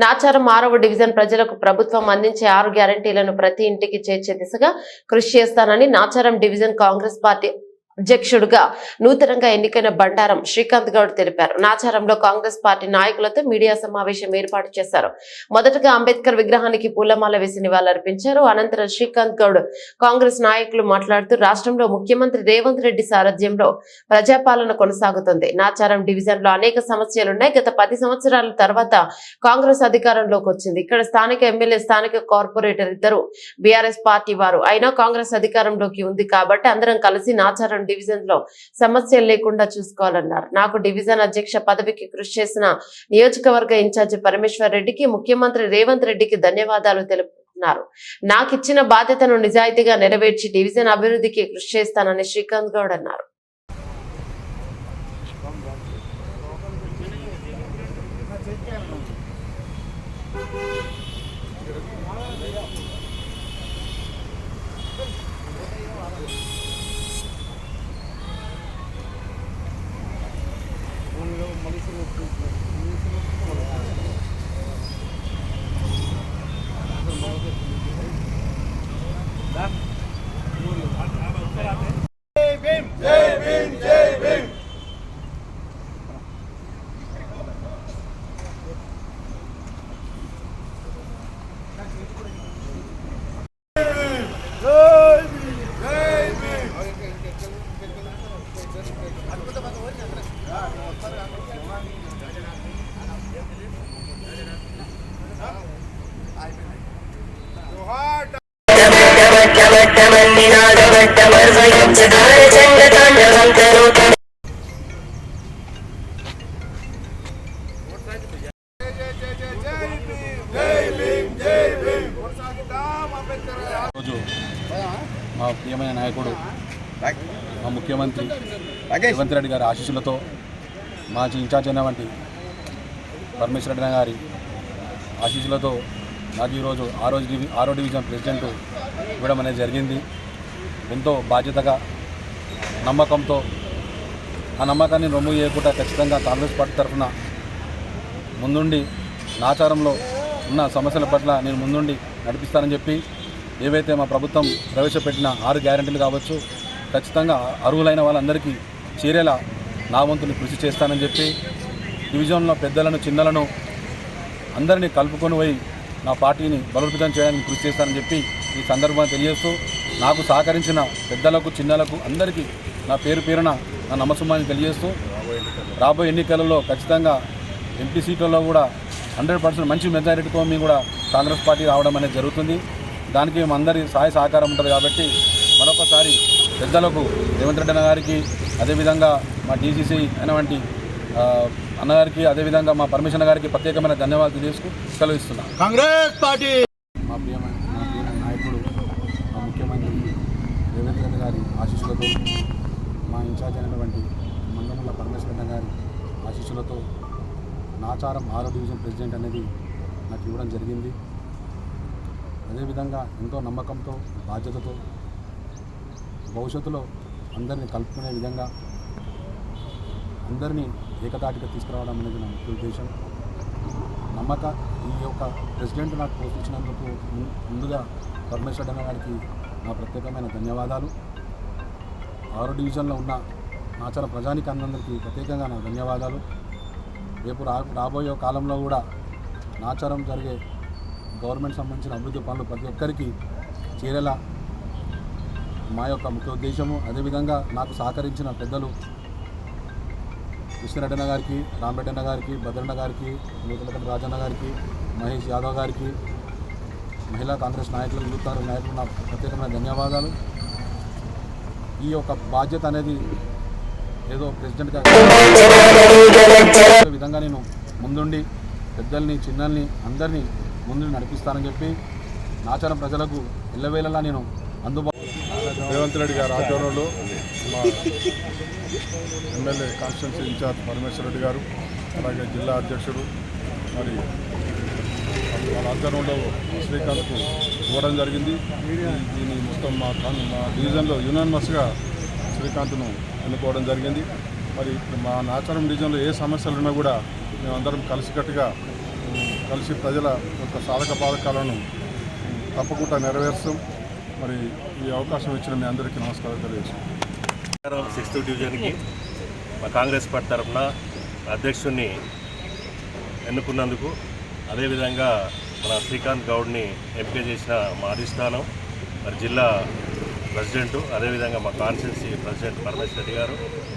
నాచారం 6వ డివిజన్ ప్రజలకు ప్రభుత్వం అందించే 6 గ్యారెంటీలను ప్రతి ఇంటికి చేర్చే దిశగా కృషి చేస్తానని నాచారం డివిజన్ కాంగ్రెస్ పార్టీ అధ్యక్షుడిగా నూతనంగా ఎన్నికైన బండారం శ్రీకాంత్ గౌడ్ తెలిపారు. నాచారంలో కాంగ్రెస్ పార్టీ నాయకులతో మీడియా సమావేశం ఏర్పాటు చేశారు. మొదటగా అంబేద్కర్ విగ్రహానికి పూలమాల వేసి నివాళులర్పించారు. అనంతరం శ్రీకాంత్ గౌడ్ కాంగ్రెస్ నాయకులు మాట్లాడుతూ రాష్ట్రంలో ముఖ్యమంత్రి రేవంత్ రెడ్డి సారథ్యంలో ప్రజాపాలన కొనసాగుతుంది. నాచారం డివిజన్ లో అనేక సమస్యలున్నాయి. గత 10 సంవత్సరాల తర్వాత కాంగ్రెస్ అధికారంలోకి వచ్చింది. ఇక్కడ స్థానిక ఎమ్మెల్యే, స్థానిక కార్పొరేటర్ ఇద్దరు బీఆర్ఎస్ పార్టీ వారు అయినా కాంగ్రెస్ అధికారంలోకి ఉంది కాబట్టి అందరం కలిసి నాచారం డివిజన్ లో సమస్యలు లేకుండా చూసుకోవాలన్నారు. నాకు డివిజన్ అధ్యక్ష పదవికి కృషి చేసిన నియోజకవర్గ ఇన్ఛార్జి పరమేశ్వర్ రెడ్డికి, ముఖ్యమంత్రి రేవంత్ రెడ్డికి ధన్యవాదాలు తెలుపుతున్నారు. నాకు ఇచ్చిన బాధ్యతను నిజాయితీగా నెరవేర్చి డివిజన్ అభివృద్ధికి కృషి చేస్తానని శ్రీకాంత్ గౌడ్ అన్నారు. మా ప్రియమైన నాయకుడు మా ముఖ్యమంత్రి రేవంత్ రెడ్డి గారి ఆశీస్సులతో మాజీ ఇన్ఛార్జ్ అయినటువంటి పరమేశ్వర రెడ్డి గారి ఆశీస్సులతో నాకు ఈరోజు 6వ డివిజన్ ప్రెసిడెంట్ ఇవ్వడం అనేది జరిగింది. ఎంతో బాధ్యతగా, నమ్మకంతో, ఆ నమ్మకాన్ని రొమ్ము చేయకుండా ఖచ్చితంగా కాంగ్రెస్ పార్టీ తరఫున ముందుండి నాచారంలో ఉన్న సమస్యల పట్ల నేను ముందుండి నడిపిస్తానని చెప్పి, ఏవైతే మా ప్రభుత్వం ప్రవేశపెట్టిన 6 గ్యారెంటీలు కావచ్చు, ఖచ్చితంగా అర్హులైన వాళ్ళందరికీ చేరేలా నా వంతుని కృషి చేస్తానని చెప్పి, డివిజన్లో పెద్దలను, చిన్నలను అందరినీ కలుపుకొని పోయి నా పార్టీని బలోపేతం చేయడానికి కృషి చేస్తానని చెప్పి ఈ సందర్భంగా తెలియజేస్తూ, నాకు సహకరించిన పెద్దలకు, చిన్నలకు అందరికీ నా పేరున నా నమస్సుమాన్ని తెలియజేస్తూ, రాబోయే ఎన్నికలలో ఖచ్చితంగా ఎంపీ సీట్లలో కూడా 100% మంచి మెజారిటీతో మేము కూడా కాంగ్రెస్ పార్టీ రావడం అనేది జరుగుతుంది. దానికి మేమందరి సహాయ సహకారం ఉంటుంది కాబట్టి మరొకసారి పెద్దలకు, రేవంత్ రెడ్డి అన్న గారికి, అదేవిధంగా మా డీసీసీ అయినటువంటి అన్నగారికి, అదేవిధంగా మా పరమేశ్వర గారికి ప్రత్యేకమైన ధన్యవాదాలు తెలియజేసుకు సెలవిస్తున్నాను. కాంగ్రెస్ పార్టీ మా ప్రియమైన నాయకుడు మా ముఖ్యమంత్రి రేవంత్ రెడ్డి గారి ఆశీస్సులతో, మా ఇన్ఛార్జ్ అయినటువంటి మంగముల పరమేశ్వర గారి ఆశీస్సులతో నాచారం 6వ డివిజన్ ప్రెసిడెంట్ అనేది నాకు ఇవ్వడం జరిగింది. అదేవిధంగా ఎంతో నమ్మకంతో, బాధ్యతతో భవిష్యత్తులో అందరినీ కలుపుకునే విధంగా అందరినీ ఏకతాటిగా తీసుకురావడం అనేది నా ముఖ్య ఉద్దేశం. ఈ యొక్క ప్రెసిడెంట్ నాకు పోషించినందుకు ముందుగా పరమేశ్వర గారికి నా ప్రత్యేకమైన ధన్యవాదాలు. 6వ డివిజన్లో ఉన్న నాచారం ప్రజానికి అందరికీ ప్రత్యేకంగా నా ధన్యవాదాలు. రేపు రాబోయే కాలంలో కూడా నాచారం జరిగే గవర్నమెంట్ సంబంధించిన అభివృద్ధి పనులు ప్రతి ఒక్కరికి చేరేలా మా యొక్క ముఖ్య ఉద్దేశము. అదేవిధంగా నాకు సహకరించిన పెద్దలు కృష్ణరెడ్డి అన్న గారికి, రామరెడ్డి అన్న గారికి, భద్రన్న గారికి, నూతలకంటి రాజన్న గారికి, మహేష్ యాదవ్ గారికి, మహిళా కాంగ్రెస్ నాయకులకు, యూత్ కాంగ్రెస్ నాయకులకు నా ప్రత్యేకమైన ధన్యవాదాలు. ఈ యొక్క బాధ్యత అనేది ఏదో ప్రెసిడెంట్గా విధంగా నేను ముందుండి పెద్దల్ని, చిన్నల్ని అందరినీ ముందు నడిపిస్తానని చెప్పి నాచారం ప్రజలకు ఎల్లవేళలా నేను అందుబాటు. రేవంత్ రెడ్డి గారి ఆధ్వర్యంలో మా ఎమ్మెల్యే కాన్స్టిట్యున్సీ ఇన్ఛార్జ్ పరమేశ్వర రెడ్డి గారు, అలాగే జిల్లా అధ్యక్షుడు మరి వాళ్ళ ఆధ్వర్యంలో శ్రీకాంత్కు ఇవ్వడం జరిగింది. దీన్ని మొత్తం మా డివిజన్లో యునానిమస్గా శ్రీకాంత్ను ఎన్నుకోవడం జరిగింది. మరి మా నాచారం డివిజన్లో ఏ సమస్యలు ఉన్నా కూడా మేమందరం కలిసికట్టుగా కలిసి ప్రజల యొక్క సాధక బాధకాలను తప్పకుండా నెరవేరుస్తాం. మరి ఈ అవకాశం ఇచ్చిన మీ అందరికీ నమస్కారం తెలియజేస్తాం. 6th డివిజన్కి మా కాంగ్రెస్ పార్టీ తరఫున అధ్యక్షుడిని ఎన్నుకున్నందుకు, అదేవిధంగా మన శ్రీకాంత్ గౌడ్ని ఎంపిక చేసిన మా అధిష్టానం, మరి జిల్లా ప్రెసిడెంటు, అదేవిధంగా మా కాన్స్టిట్యున్సీ ప్రెసిడెంట్ పరమేశ్వర్ రెడ్డి గారు,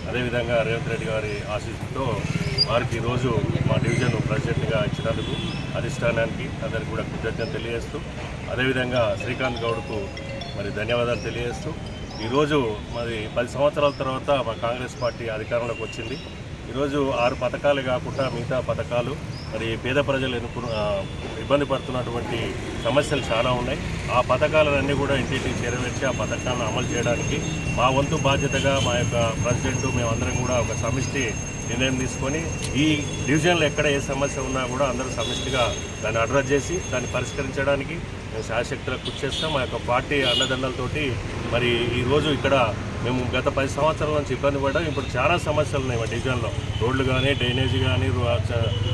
అదేవిధంగా రేవంత్ రెడ్డి గారి ఆశీస్సులతో వారికి ఈరోజు మా డివిజన్ ప్రెసిడెంట్గా ఇచ్చినందుకు అధిష్టానానికి అందరికీ కూడా కృతజ్ఞతలు తెలియజేస్తూ, అదేవిధంగా శ్రీకాంత్ గౌడ్కు మరి ధన్యవాదాలు తెలియజేస్తూ, ఈరోజు మరి 10 సంవత్సరాల తర్వాత మా కాంగ్రెస్ పార్టీ అధికారంలోకి వచ్చింది. ఈరోజు 6 పథకాలు కాకుండా మిగతా పథకాలు మరి పేద ప్రజలు ఇబ్బంది పడుతున్నటువంటి సమస్యలు చాలా ఉన్నాయి. ఆ పథకాలన్నీ కూడా ఇంటింటికి చేరవేర్చి ఆ పథకాలను అమలు చేయడానికి మా వంతు బాధ్యతగా మా యొక్క ప్రెసిడెంట్ మేమందరం కూడా ఒక సమిష్టి నిర్ణయం తీసుకొని ఈ డివిజన్లో ఎక్కడ ఏ సమస్య ఉన్నా కూడా అందరూ సమిష్టిగా దాన్ని అడ్రస్ చేసి దాన్ని పరిష్కరించడానికి మేము శాయశక్తులకు కృషి చేస్తాం. మా యొక్క పార్టీ అండదండలతోటి మరి ఈరోజు ఇక్కడ మేము గత 10 సంవత్సరాల నుంచి ఇబ్బంది పడ్డాం. ఇప్పుడు చాలా సమస్యలు ఉన్నాయి మా డివిజన్లో. రోడ్లు కానీ, డ్రైనేజీ కానీ,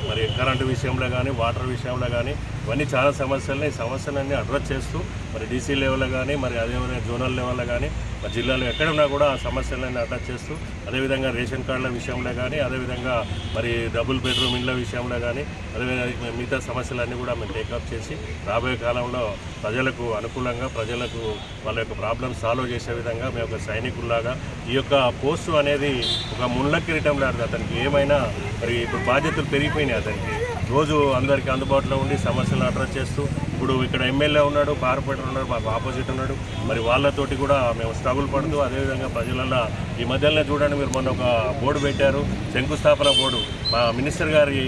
మరి కరెంటు విషయంలో కానీ, వాటర్ విషయంలో కానీ ఇవన్నీ చాలా సమస్యలని, ఈ సమస్యలన్నీ అడ్రస్ చేస్తూ మరి డీసీ లెవెల్లో కానీ, మరి అదేవిధంగా జోనల్ లెవెల్లో కానీ, మా జిల్లాలో ఎక్కడున్నా కూడా ఆ సమస్యలన్నీ అడ్రస్ చేస్తూ, అదేవిధంగా రేషన్ కార్డుల విషయంలో కానీ, అదేవిధంగా మరి డబుల్ బెడ్రూమ్ ఇళ్ళ విషయంలో కానీ, అదేవిధంగా మిగతా సమస్యలన్నీ కూడా మేము టేకప్ చేసి రాబోయే కాలంలో ప్రజలకు అనుకూలంగా, ప్రజలకు వాళ్ళ యొక్క ప్రాబ్లమ్స్ సాల్వ్ చేసే విధంగా మేము ఒక సైనికుల్లాగా ఈ యొక్క పోస్టు అనేది ఒక ముళ్ళ కిరీటం లాంటిది. అతనికి ఏమైనా మరి ఇప్పుడు బాధ్యతలు పెరిగిపోయినాయి. అతనికి రోజు అందరికీ అందుబాటులో ఉండి సమస్యలను అడ్రస్ చేస్తూ, ఇప్పుడు ఇక్కడ ఎమ్మెల్యే ఉన్నాడు, కార్పొరేటర్ ఉన్నాడు, మాకు ఆపోజిట్ ఉన్నాడు, మరి వాళ్ళతోటి కూడా మేము స్ట్రగుల్ పడుతూ, అదేవిధంగా ప్రజలలో ఈ మధ్యలోనే చూడండి, మీరు మొన్న ఒక బోర్డు పెట్టారు, శంకుస్థాపన బోర్డు, మా మినిస్టర్ గారి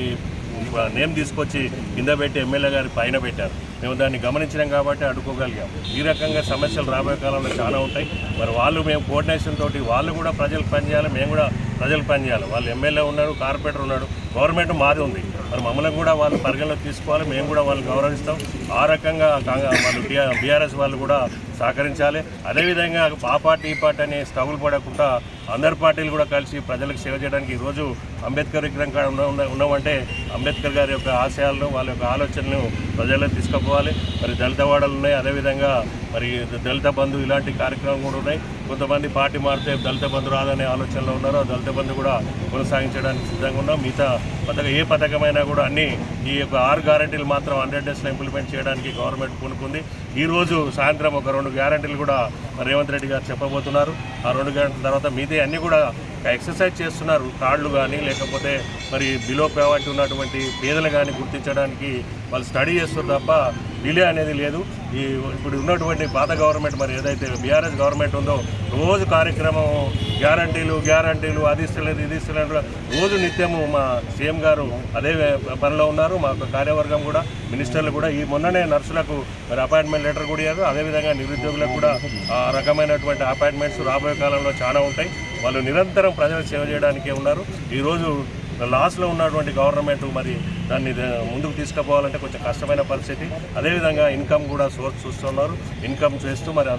నేమ్ తీసుకొచ్చి కింద పెట్టి ఎమ్మెల్యే గారి పైన పెట్టారు. మేము దాన్ని గమనించినాం కాబట్టి అడ్డుకోగలిగాం. ఈ రకంగా సమస్యలు రాబోయే కాలంలో చాలా ఉంటాయి. మరి వాళ్ళు మేము కోఆర్డినేషన్ తోటి వాళ్ళు కూడా ప్రజలకు పనిచేయాలి, మేము కూడా ప్రజలకు పనిచేయాలి. వాళ్ళు ఎమ్మెల్యే ఉన్నాడు, కార్పొరేటర్ ఉన్నాడు, గవర్నమెంట్ మాది ఉంది. మరి మమ్మల్ని కూడా వాళ్ళు పరిగణలోకి తీసుకోవాలి, మేము కూడా వాళ్ళని గౌరవిస్తాం. ఆ రకంగా వాళ్ళు బీఆర్ఎస్ వాళ్ళు కూడా సహకరించాలి. అదేవిధంగా ఆ పార్టీ ఈ పార్టీ అని స్ట్రగుల్ పడకుండా అందరి పార్టీలు కూడా కలిసి ప్రజలకు సేవ చేయడానికి ఈరోజు అంబేద్కర్ విగ్రహం కాడ ఉన్నామంటే అంబేద్కర్ గారి యొక్క ఆశయాలను, వాళ్ళ యొక్క ఆలోచనలను ప్రజలకు తీసుకుపోవాలి. మరి దళిత వాడలు ఉన్నాయి, అదేవిధంగా మరి దళిత బంధు ఇలాంటి కార్యక్రమం కూడా ఉన్నాయి. కొంతమంది పార్టీ మారితే దళిత బంధు రాదనే ఆలోచనలో ఉన్నారు. ఆ దళిత బంధు కూడా కొనసాగించడానికి సిద్ధంగా ఉన్నాం. మిగతా ఏ పథకమైనా కూడా అన్ని ఈ యొక్క 6 గ్యారెంటీలు మాత్రం 100 డేస్లో ఇంప్లిమెంట్ చేయడానికి గవర్నమెంట్ పూనుకుంది. ఈరోజు సాయంత్రం ఒక 2 గ్యారెంటీలు కూడా రేవంత్ రెడ్డి గారు చెప్పబోతున్నారు. ఆ 2 గ్యారెంటీల తర్వాత మీదే అన్నీ కూడా ఎక్సర్సైజ్ చేస్తున్నారు. కార్డులు కానీ, లేకపోతే మరి బిలో పావర్టీ ఉన్నటువంటి పేదలు కానీ గుర్తించడానికి వాళ్ళు స్టడీ చేస్తారు తప్ప డిలే అనేది లేదు. ఇప్పుడు ఉన్నటువంటి పాత గవర్నమెంట్ మరి ఏదైతే బీఆర్ఎస్ గవర్నమెంట్ ఉందో రోజు కార్యక్రమం గ్యారంటీలు అది ఇస్తలేదు ఇది ఇస్తలేదు, రోజు నిత్యము మా సీఎం గారు అదే పనిలో ఉన్నారు. మా కార్యవర్గం కూడా, మినిస్టర్లు కూడా ఈ మొన్ననే నర్సులకు మరి అపాయింట్మెంట్ లెటర్ కూడా ఇవ్వరు. అదేవిధంగా నిరుద్యోగులకు కూడా ఆ రకమైనటువంటి అపాయింట్మెంట్స్ రాబోయే కాలంలో చాలా ఉంటాయి. వాళ్ళు నిరంతరం ప్రజలకు సేవ చేయడానికే ఉన్నారు. ఈరోజు లాస్లో ఉన్నటువంటి గవర్నమెంట్ మరి దాన్ని ముందుకు తీసుకుపోవాలంటే కొంచెం కష్టమైన పరిస్థితి. అదేవిధంగా ఇన్కమ్ కూడా సోర్స్ చూస్తున్నారు. ఇన్కమ్ చేస్తూ మరి అదే